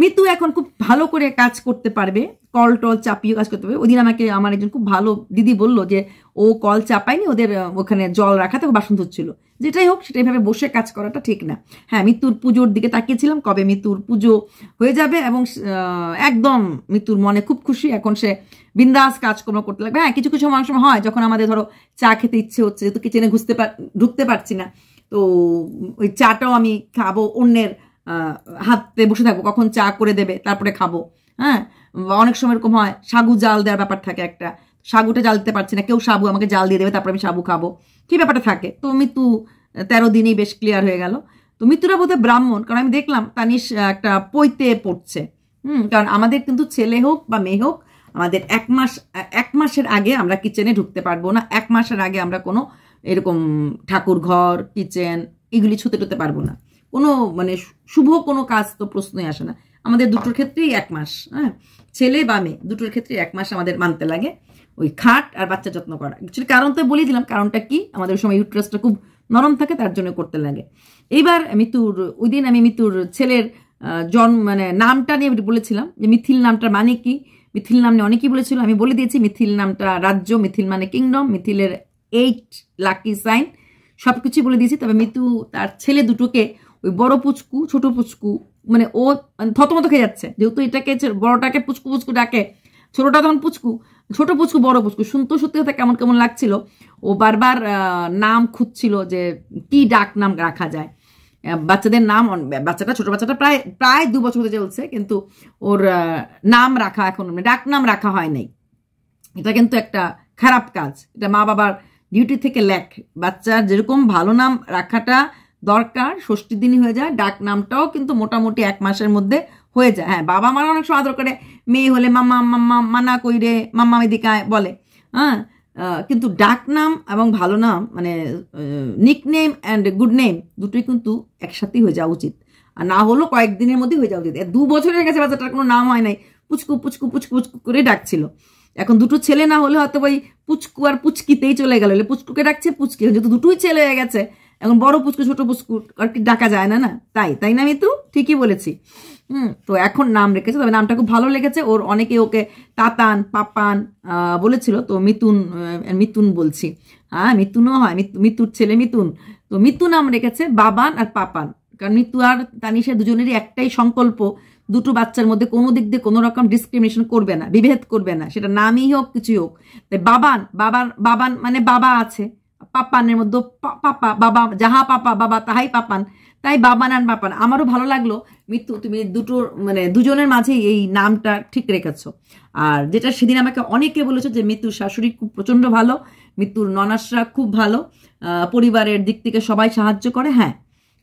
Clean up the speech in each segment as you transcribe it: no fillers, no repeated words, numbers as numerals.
মিতু এখন খুব ভালো করে কাজ করতে পারবে, কল টল চাপিয়ে কাজ করতে পারবে। ওই দিন আমাকে আমার একজন খুব ভালো দিদি বললো যে ও কল চাপায়নি, ওদের ওখানে জল রাখাতে বাসন ধুচ্ছিল। যেটাই হোক সেটাই ভাবে বসে কাজ করাটা ঠিক না। হ্যাঁ, মৃত্যুর পুজোর দিকে তাকিয়েছিলাম, কবে মৃত্যুর পুজো হয়ে যাবে, এবং একদম মৃত্যুর মনে খুব খুশি, এখন সে বিন্দাস কাজকর্ম করতে লাগবে। হ্যাঁ, কিছু কিছু মানুষ হয় যখন আমাদের ধরো চা খেতে ইচ্ছে হচ্ছে, যেহেতু কিচেনে ঢুকতে পারছি না, তো ওই চাটাও আমি খাবো, অন্যের হাতে বসে থাকবো, কখন চা করে দেবে তারপরে খাবো। হ্যাঁ, অনেক সময় এরকম হয় সাগু জাল দেওয়ার ব্যাপার থাকে, একটা সাগুটা জাল দিতে পারছি না, কেউ সাবু আমাকে জাল দিয়ে দেবে, তারপরে আমি সাবু খাবো, কি ব্যাপারটা থাকে। তো মৃত্যু 13 দিনেই বেশ ক্লিয়ার হয়ে গেল। তো মৃত্যুরা বোধহয় ব্রাহ্মণ, কারণ আমি দেখলাম তানিশ একটা পৈতে পড়ছে। কারণ আমাদের কিন্তু ছেলে হোক বা মেয়ে হোক, আমাদের এক মাসের আগে আমরা কিচেনে ঢুকতে পারবো না, 1 মাসের আগে আমরা কোনো এরকম ঠাকুর ঘর, কিচেন এগুলি ছুতে টুতে পারবো না। কোনো মানে শুভ কোনো কাজ তো প্রশ্নই আসে না। আমাদের দুটোর ক্ষেত্রেই 1 মাস, হ্যাঁ, ছেলে বা মেয়ে দুটোর ক্ষেত্রে 1 মাস আমাদের মানতে লাগে ওই খাট আর বাচ্চা যত্ন করা। অ্যাকচুয়ালি কারণ তো বলে দিলাম, কারণটা কি, আমাদের সময় ইউট্রাসটা খুব নরম থাকে, তার জন্য করতে লাগে। এইবার মৃত্যুর ওই দিন আমি মৃত্যুর ছেলের মানে নামটা নিয়ে বলেছিলাম যে মিথিল নামটা মানে কি। মিথিল নাম নিয়ে অনেকেই বলেছিল, আমি বলে দিয়েছি মিথিল নামটা রাজ্য, মিথিল মানে কিংডম, মিথিলের 8 লাকি সাইন, সবকিছু বলে দিয়েছি। তবে মৃত্যু তার ছেলে দুটোকে ওই বড় পুচকু ছোট পুচকু, মানে ও থতমত খেয়ে যাচ্ছে, যেহেতু এটাকে বড়টাকে পুচকু পুচকু ডাকে, ছোটটা তখন পুচকু, ছোট পুচকু বড় পুচকু, শুনতে সত্যি কথা কেমন কেমন লাগছিল। ও বারবার নাম খুঁজছিল যে কি ডাক নাম রাখা যায় বাচ্চাদের নাম। বাচ্চাটা ছোট বাচ্চাটা প্রায় 2 বছর হতে চলছে, কিন্তু ওর নাম রাখা এখন ডাক নাম রাখা হয় নাই। এটা কিন্তু একটা খারাপ কাজ, এটা মা বাবার ডিউটি থেকে লেখ। বাচ্চার যেরকম ভালো নাম রাখাটা দরকার, ষষ্ঠীর দিনই হয়ে যায়, ডাক নামটাও কিন্তু মোটামুটি 1 মাসের মধ্যে হয়ে যায়। হ্যাঁ, বাবা মারা অনেক সময় আদর করে, মেয়ে হলে মাম্মা মাম্মা মানা কইরে মাম্মা এদিকায় বলে, হ্যাঁ, কিন্তু ডাক নাম এবং ভালো নাম মানে nick name and good name দুটোই কিন্তু একসাথেই হয়ে যাওয়া উচিত, আর না হলেও কয়েকদিনের মধ্যে হয়ে যাওয়া উচিত। 2 বছর হয়ে গেছে বাচ্চাটার কোনো নাম হয় নাই, পুচকু পুচকু পুচকু পুচকু করে ডাকছিল। এখন দুটো ছেলে না হলে হয়তো ওই পুচকু আর পুচকিতেই চলে গেল, পুচকুকে ডাকছে পুচকি, যেহেতু দুটোই ছেলে হয়ে গেছে এখন বড় পুচকু ছোট পুচকু আর কি ডাকা যায় না, না তাই না, আমি তো ঠিকই বলেছি। তো এখন নাম রেখেছে, তবে নামটা খুব ভালো লেগেছে ওর। অনেকে ওকে তাতান পাপান বলেছিল, তো মিতুন বলছি, হ্যাঁ মিতুনও হয়, মিতুর ছেলে মিতুন। তো মিতু নাম রেখেছে বাবান আর পাপান, কারণ মিতু আর তানিশা দুজনেরই একটাই সংকল্প, দুটো বাচ্চার মধ্যে কোনো দিক দিয়ে কোনো রকম ডিসক্রিমিনেশন করবে না, বিভেদ করবে না, সেটা নামই হোক কিছুই হোক। তাই বাবান মানে বাবা আছে, পাপানের মধ্যে পাপা বাবা, যাহা পাপা বাবা তাহাই পাপান, তাই বাবান আর পাপান। আমারও ভালো লাগলো মৃত্যু তুমি দুটোর মানে দুজনের মাঝে এই নামটা ঠিক রেখেছ। আর যেটা সেদিন আমাকে অনেকে বলেছে যে মৃত্যুর শাশুড়ি খুব প্রচন্ড ভালো, মৃত্যুর ননাসরা খুব ভালো, পরিবারের দিক থেকে সবাই সাহায্য করে। হ্যাঁ,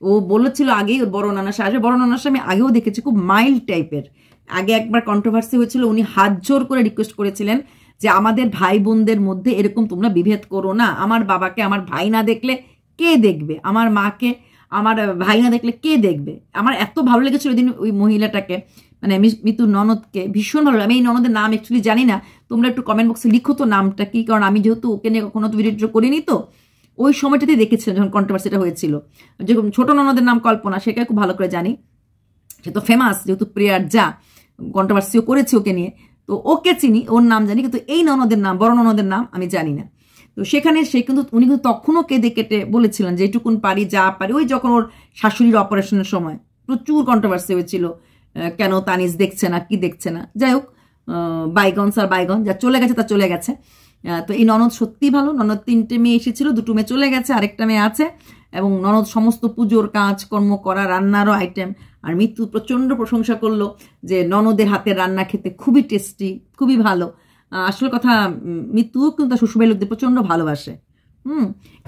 ও বলেছিল আগেই ওর বড় নানাসা আসবে, বড় নানাসা আমি আগেও দেখেছি খুব মাইল্ড টাইপের। আগে একবার কন্ট্রোভার্সি হয়েছিল, উনি হাত জোর করে রিকোয়েস্ট করেছিলেন যে আমাদের ভাই বোনদের মধ্যে এরকম তোমরা বিভেদ করো না, আমার বাবাকে আমার ভাই না দেখলে কে দেখবে, আমার মাকে আমার ভাই না দেখলে কে দেখবে। আমার এত ভালো লেগেছিল ওই দিন ওই মহিলাটাকে, মানে মৃত্যুর ননদকে ভীষণ ভালো। আমি এই ননদের নাম অ্যাকচুয়ালি জানি না, তোমরা একটু কমেন্ট বক্সে লিখো তো নামটা কি, কারণ আমি যেহেতু ওকে নিয়ে কখনো তো ভিডিও করিনি, তো ওই সময়টাতে দেখেছিলাম যখন কন্ট্রোভার্সিটা হয়েছিল। যেরকম ছোট ননদের নাম কল্পনা, সেটাকে খুব ভালো করে জানি, সে তো ফেমাস, যেহেতু প্রেয়ার যা কন্ট্রোভার্সিও করেছে ওকে নিয়ে, তো ওকে চিনি, ওর নাম জানি, কিন্তু এই ননদের নাম, বড় ননদের নাম আমি জানি না। তো সেখানে সে কিন্তু উনি কিন্তু তখনও কেঁদে কেটে বলেছিলেন যে এইটুকুন পারি যা পারি। ওই যখন ওর শাশুড়ির অপারেশনের সময় প্রচুর কন্ট্রোভার্সি হয়েছিল, কেন তানিজ দেখছে না কি দেখছে না, যাই হোক বাইগন স্যার বাইগন, যা চলে গেছে তা চলে গেছে। তো এই ননদ সত্যি ভালো, ননদ 3টে মেয়ে এসেছিল, 2টো মেয়ে চলে গেছে, আরেকটা মেয়ে আছে, এবং ননদ সমস্ত পুজোর কাজকর্ম করা, রান্নারও আইটেম। আর মৃত্যু প্রচণ্ড প্রশংসা করলো যে ননদের হাতের রান্না খেতে খুবই টেস্টি, খুবই ভালো। আসল কথা মৃত্যুও কিন্তু তার শ্বশুরবাড়ির লোকদের প্রচণ্ড ভালোবাসে।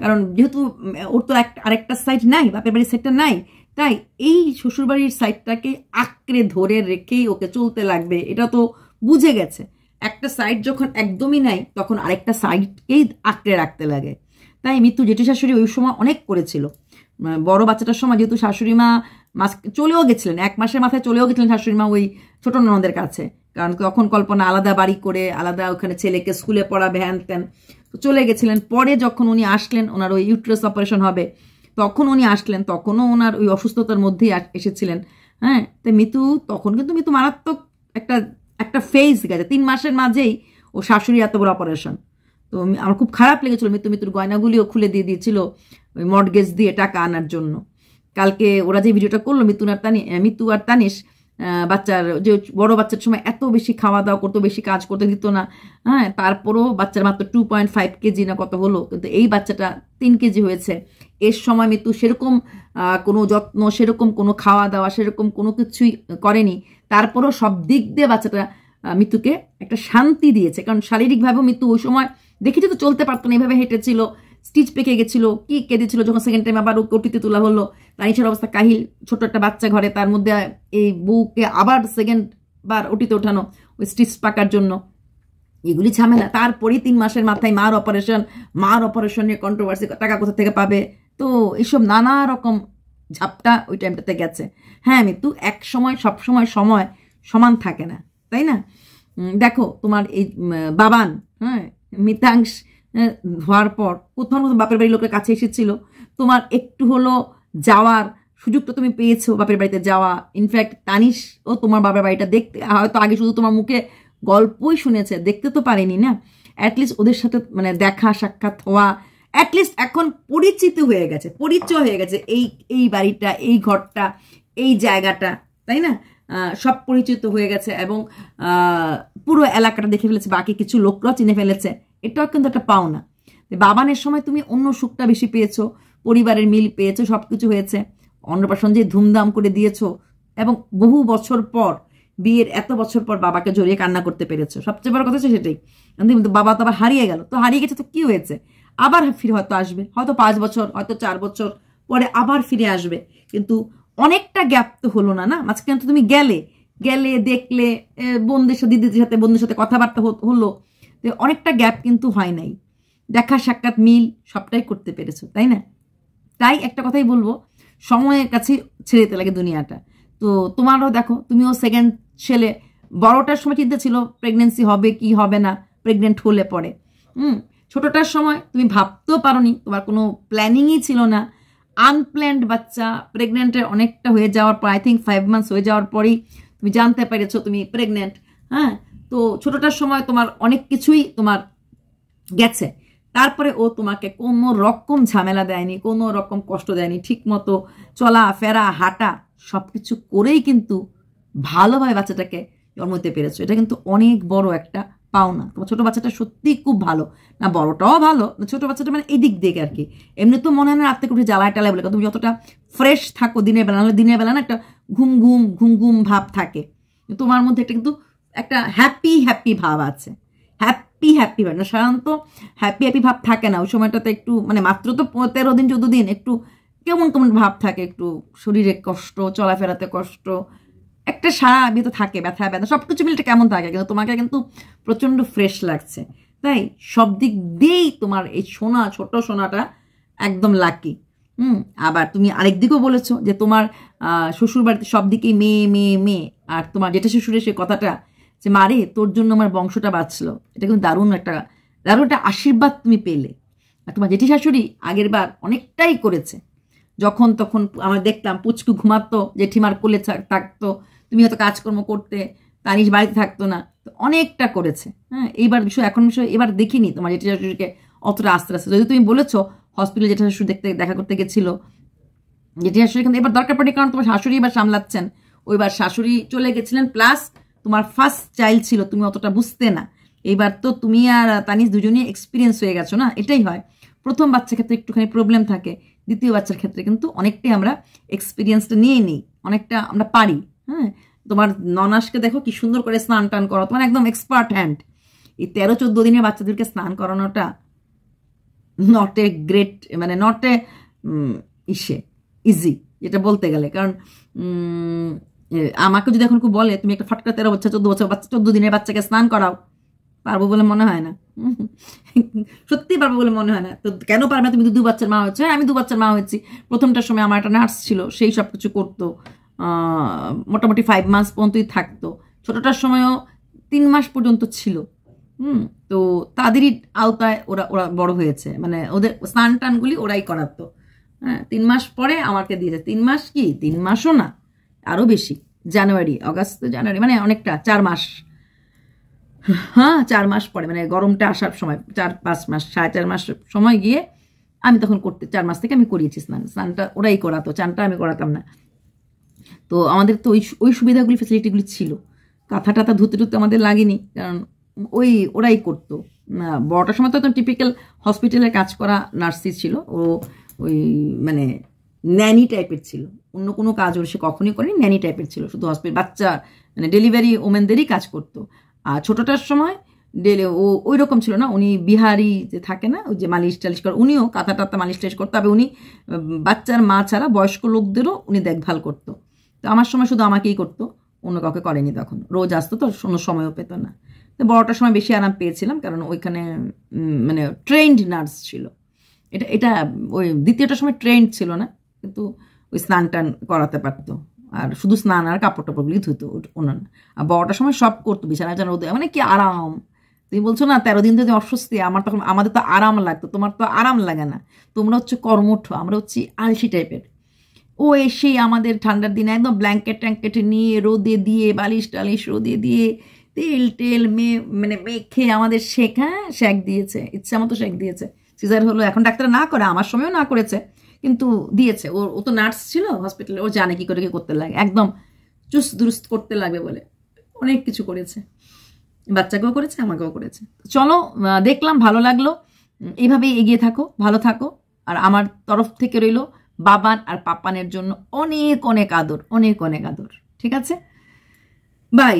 কারণ যেহেতু ওর তো আরেকটা সাইড নাই, বাপের বাড়ির সাইডটা নাই, তাই এই শ্বশুরবাড়ির সাইডটাকে আঁকড়ে ধরে রেখেই ওকে চলতে লাগবে, এটা তো বুঝে গেছে। একটা সাইড যখন একদমই নাই, তখন আরেকটা সাইডকেই আঁকড়ে রাখতে লাগে। তাই মৃত্যু জেঠু শাশুড়ি ওই সময় অনেক করেছিল। বড় বাচ্চাটার সময় যেহেতু শাশুড়ি মা চলেও গেছিলেন, 1 মাসের মাথায় চলেও গেছিলেন শাশুড়ি মা ওই ছোট ননদের কাছে, কারণ তখন কল্পনা আলাদা বাড়ি করে আলাদা ওখানে ছেলেকে স্কুলে পড়াবে হ্যান ত্যান, তো চলে গেছিলেন। পরে যখন উনি আসলেন, ওনার ওই ইউট্রাস অপারেশন হবে, তখন উনি আসলেন, তখনও ওনার ওই অসুস্থতার মধ্যেই এসেছিলেন। হ্যাঁ, তো মিতু তখন কিন্তু মিতু মারাত্মক একটা একটা ফেজ গেছে 3 মাসের মাঝেই ও শাশুড়ি এত বড় অপারেশন। তো আমার খুব খারাপ লেগেছিল, মিতুর গয়নাগুলিও খুলে দিয়ে দিয়েছিল ওই মর্টগেজ দিয়ে টাকা আনার জন্য। কালকে ওরা যে ভিডিওটা করলো মিতু আর তানিশ, বাচ্চার যে বড় বাচ্চার সময় এত বেশি খাওয়া দাওয়া করতো, বেশি কাজ করতে দিত না, হ্যাঁ, তারপরও বাচ্চার মাত্র 2.5 কেজি না কত হলো, কিন্তু এই বাচ্চাটা 3 কেজি হয়েছে। এর সময় মিতু সেরকম কোনো যত্ন, সেরকম কোনো খাওয়া দাওয়া, সেরকম কোনো কিছুই করেনি। তারপরও সব দিক দিয়ে বাচ্চাটা মিতুকে একটা শান্তি দিয়েছে, কারণ শারীরিকভাবেও মিতু ওই সময় দেখেছি তো চলতে পারতো না, এইভাবে হেঁটেছিল, স্টিচ পেকে গেছিল, কি কেঁদেছিল। যখন সেকেন্ড টাইম আবার ওটিতে তোলা হলো, তানিশের অবস্থা কাহিল, ছোট একটা বাচ্চা ঘরে, তার মধ্যে এই বউকে আবার সেকেন্ড বার ওটিতে ওঠানো ওই স্টিচ পাকার জন্য, এগুলি ঝামেলা। তারপরে 3 মাসের মাথায় মার অপারেশন নিয়ে কন্ট্রোভার্সি, টাকা কোথা থেকে পাবে, তো এইসব নানা রকম ঝাপটা ওই টাইমটাতে গেছে। হ্যাঁ মিতু এক সময় সবসময় সময় সমান থাকে না, তাই না? দেখো তোমার এই বাবান, হ্যাঁ, মিতাংশ হওয়ার পর কোথাও বাপের বাড়ির লোকের কাছে এসেছিল, তোমার একটু হলো যাওয়ার সুযোগটা তুমি পেয়েছো বাপের বাড়িতে যাওয়া। ইনফ্যাক্ট তানিশ ও তোমার বাপের বাড়িটা দেখতে, হয়তো আগে শুধু তোমার মুখে গল্পই শুনেছে, দেখতে তো পারেনি না। অ্যাটলিস্ট ওদের সাথে মানে দেখা সাক্ষাৎ হওয়া, অ্যাটলিস্ট এখন পরিচিত হয়ে গেছে, পরিচয় হয়ে গেছে, এই বাড়িটা, এই ঘরটা, এই জায়গাটা, তাই না? সব পরিচিত হয়ে গেছে এবং পুরো এলাকাটা দেখে ফেলেছে, বাকি কিছু লোকরাও চিনে ফেলেছে। এটাও কিন্তু একটা পাওনা। বাবানের সময় তুমি অন্য সুখটা বেশি পেয়েছো, পরিবারের মিল পেয়েছো, সবকিছু হয়েছে। অন্নপ্রাশন যে ধুমধাম করে দিয়েছো এবং বহু বছর পর, বিয়ের এত বছর পর বাবাকে জড়িয়ে কান্না করতে পেরেছো, সবচেয়ে বড় কথা হচ্ছে সেটাই। কিন্তু বাবা তো আবার হারিয়ে গেল, তো হারিয়ে গেছে তো কি হয়েছে, আবার ফিরে হয়তো আসবে, হয়তো 5 বছর, হয়তো 4 বছর পরে আবার ফিরে আসবে। কিন্তু অনেকটা গ্যাপ তো হলো না, মাঝখানে তো তুমি গেলে দেখলে, বোনদের সাথে, দিদিদের সাথে, বন্ধুদের সাথে কথাবার্তা হলো, অনেকটা গ্যাপ কিন্তু হয় নাই। দেখা সাক্ষাৎ মিল সবটাই করতে পেরেছো, তাই না? তাই একটা কথাই বলবো, সময়ের কাছে ছেড়ে দিতে লাগে দুনিয়াটা। তো তোমারও দেখো, তুমিও সেকেন্ড ছেলে, বড়টার সময় চিন্তা ছিল প্রেগনেন্সি হবে কি হবে না, প্রেগনেন্ট হলে পরে। ছোটটার সময় তুমি ভাবতেও পারোনি, তোমার কোনো প্ল্যানিংই ছিল না, আনপ্ল্যান্ড বাচ্চা। প্রেগনেন্টের অনেকটা হয়ে যাওয়ার পর, আই থিঙ্ক 5 মান্থস হয়ে যাওয়ার পরেই তুমি জানতে পেরেছো তুমি প্রেগনেন্ট। হ্যাঁ, তো ছোটটার সময় তোমার অনেক কিছুই তোমার গেছে। তারপরে ও তোমাকে কোনো রকম ঝামেলা দেয়নি, কোনো রকম কষ্ট দেয়নি, ঠিক মতো চলা ফেরা হাঁটা সবকিছু করেই কিন্তু ভালোভাবে বাচ্চাটাকে জন্ম দিতে পেরেছো। এটা কিন্তু অনেক বড় একটা পাওনা। তোমার ছোট বাচ্চাটা সত্যিই খুব ভালো, না বড়টাও ভালো, না ছোট বাচ্চাটা মানে এই দিক দিয়ে আর কি। এমনি তো মনে হয় না রাত থেকে উঠে জ্বালায় টালায় বলে, তুমি যতটা ফ্রেশ থাকো দিনের বেলা, নাহলে দিনের বেলা না একটা ঘুম ঘুম ভাব থাকে, তোমার মধ্যে একটা কিন্তু একটা হ্যাপি ভাব আছে। হ্যাপি ভাব না, সাধারণত হ্যাপি ভাব থাকে না ওই সময়টাতে, একটু মানে মাত্র তো 13 দিন 14 দিন একটু কেমন ভাব থাকে, একটু শরীরে কষ্ট, চলাফেরাতে কষ্ট, একটা সারা ভিতরে থাকে, ব্যথা সবকিছু মিলে কেমন থাকে, কিন্তু তোমাকে কিন্তু প্রচন্ড ফ্রেশ লাগছে। তাই সব দিক দিয়েই তোমার এই ছোট সোনাটা একদম লাকি। আবার তুমি আরেক দিকেও বলেছো যে তোমার শ্বশুর বাড়িতে সব দিকেই মেয়ে, আর তোমার যেটা শ্বশুরের সে কথাটা যে মারে তোর জন্য আমার বংশটা বাঁচলো, এটা কিন্তু দারুণ একটা আশীর্বাদ তুমি পেলে। আর তোমার জেঠি শাশুড়ি আগের বার অনেকটাই করেছে, যখন তখন আমরা দেখতাম পুচকু ঘুমাতো, জেঠিমার কোলে থাকতো, তুমি হয়তো কাজকর্ম করতে, তানিশ বাড়িতে থাকতো না, তো অনেকটা করেছে। হ্যাঁ, এখন বিষয় এবার দেখিনি তোমার জেঠি শাশুড়িকে অতটা আস্তে যদি তুমি বলেছো হসপিটালে জেঠি শাশুড়ি দেখা করতে গেছিল, জেঠি শাশুড়ি কিন্তু এবার দরকার পড়ে, কারণ তোমার শাশুড়ি এবার সামলাচ্ছেন, ওইবার শাশুড়ি চলে গেছিলেন, প্লাস তোমার ফার্স্ট চাইল্ড ছিল, তুমি অতটা বুঝতে না। এইবার তো তুমি আর তানিশ দুজনেই এক্সপিরিয়েন্স হয়ে গেছো না, এটাই হয়। প্রথম বাচ্চার ক্ষেত্রে একটুখানি প্রবলেম থাকে, দ্বিতীয় বাচ্চার ক্ষেত্রে কিন্তু অনেকটাই আমরা এক্সপিরিয়েন্সটা নিয়ে নিই, অনেকটা আমরা পারি। হ্যাঁ, তোমার ননাসকে দেখো কি সুন্দর করে স্নান টান করো, তোমার একদম এক্সপার্ট হ্যান্ড। এই 13-14 দিনের বাচ্চাদেরকে স্নান করানোটা নট এ গ্রেট, মানে নট এ ইজি যেটা বলতে গেলে। কারণ আমাকে যদি এখন খুব বলে তুমি একটা ফটকা 13 বছর 14 বছর বাচ্চা 14 দিনের বাচ্চাকে স্নান করাও, পারবো বলে মনে হয় না, সত্যি পারবো বলে মনে হয় না। তো কেন পারবে না? তুমি তো 2 বাচ্চার মা হয়েছে। আমি 2 বাচ্চার মা হয়েছি। প্রথমটার সময় আমার একটা নার্স ছিল, সেই সব কিছু করতো, মোটামুটি 5 মান্থস পর্যন্তই থাকতো। ছোটটার সময়ও 3 মাস পর্যন্ত ছিল। তো তাদেরই আওতায় ওরা বড় হয়েছে, মানে ওদের স্নান টানগুলি ওরাই করাতো। হ্যাঁ, 3 মাস পরে আমাকে দিয়েছে। 3 মাস কি 3 মাসও না, আরও বেশি, জানুয়ারি, অগাস্ট, জানুয়ারি, মানে অনেকটা 4 মাস, হ্যাঁ 4 মাস পরে, মানে গরমটা আসার সময় 4-5 মাস, 4.5 মাস সময় গিয়ে আমি তখন করতে, 4 মাস থেকে আমি করিয়েছি স্নানটা ওরাই করাতো, চানটা আমি করাতাম না। তো আমাদের তো ওই সুবিধাগুলি, ফেসিলিটিগুলি ছিল। কাঁথা টাথা ধুতে ধুতে আমাদের লাগেনি, কারণ ওরাই করতো। বড়টার সময় তো টিপিক্যাল হসপিটালে কাজ করা নার্সই ছিল, ও ওই মানে ন্যানি টাইপের ছিল, অন্য কোনো কাজ ওর সে কখনই করেনি, ন্যানি টাইপের ছিল, শুধু হসপিটাল বাচ্চা মানে ডেলিভারি ওমেনদেরই কাজ করতো। আর ছোটোটার সময় ওই রকম ছিল না, উনি বিহারি যে থাকে না, ওই যে মালিশ টালিশ করে, উনিও কাঁথা টাথা মালিশ টালিশ করতো, তবে উনি বাচ্চার মা ছাড়া বয়স্ক লোকদেরও উনি দেখভাল করতো। তো আমার সময় শুধু আমাকেই করতো, অন্য কাউকে করেনি, তখন রোজ আসতো তো অন্য সময়ও পেত না। তো বড়টার সময় বেশি আরাম পেয়েছিলাম, কারণ ওইখানে মানে ট্রেন্ড নার্স ছিল। এটা ওই দ্বিতীয়টার সময় ট্রেন্ড ছিল না, কিন্তু ওই স্নান টান করাতে পারতো, আর শুধু স্নান আর কাপড় টাপড়গুলি ধুতো ওনার। আর বড়টার সময় সব করতো, বিছানা জানা ওদের, মানে কি আরাম। তুমি বলছো না 13 দিন ধরে অস্বস্তি, আমাদের তো আরাম লাগতো, তোমার তো আরাম লাগে না, তোমরা হচ্ছে কর্মঠ, আমরা হচ্ছি আলসি টাইপের। ও এসেই আমাদের ঠান্ডার দিনে একদম ব্ল্যাঙ্কেট ট্যাঙ্কেটে নিয়ে রোদে দিয়ে, বালিশ টালিশ রোদে দিয়ে, তেল মানে মেখে আমাদের শেক দিয়েছে, ইচ্ছা মতো শেক দিয়েছে। সিজার হলো, এখন ডাক্তার না করে, আমার সময়ও না করেছে, কিন্তু দিয়েছে। ও তো নার্স ছিল হসপিটালে, ও জানে কি করে কি করতে লাগে, একদম চুস্ত দুরুস্ত করতে লাগবে বলে অনেক কিছু করেছে, বাচ্চাকেও করেছে, আমাকেও করেছে। চলো, দেখলাম, ভালো লাগলো, এইভাবেই এগিয়ে থাকো, ভালো থাকো। আর আমার তরফ থেকে রইল বাবান আর পাপানের জন্য অনেক অনেক আদর, অনেক অনেক আদর। ঠিক আছে, বাই।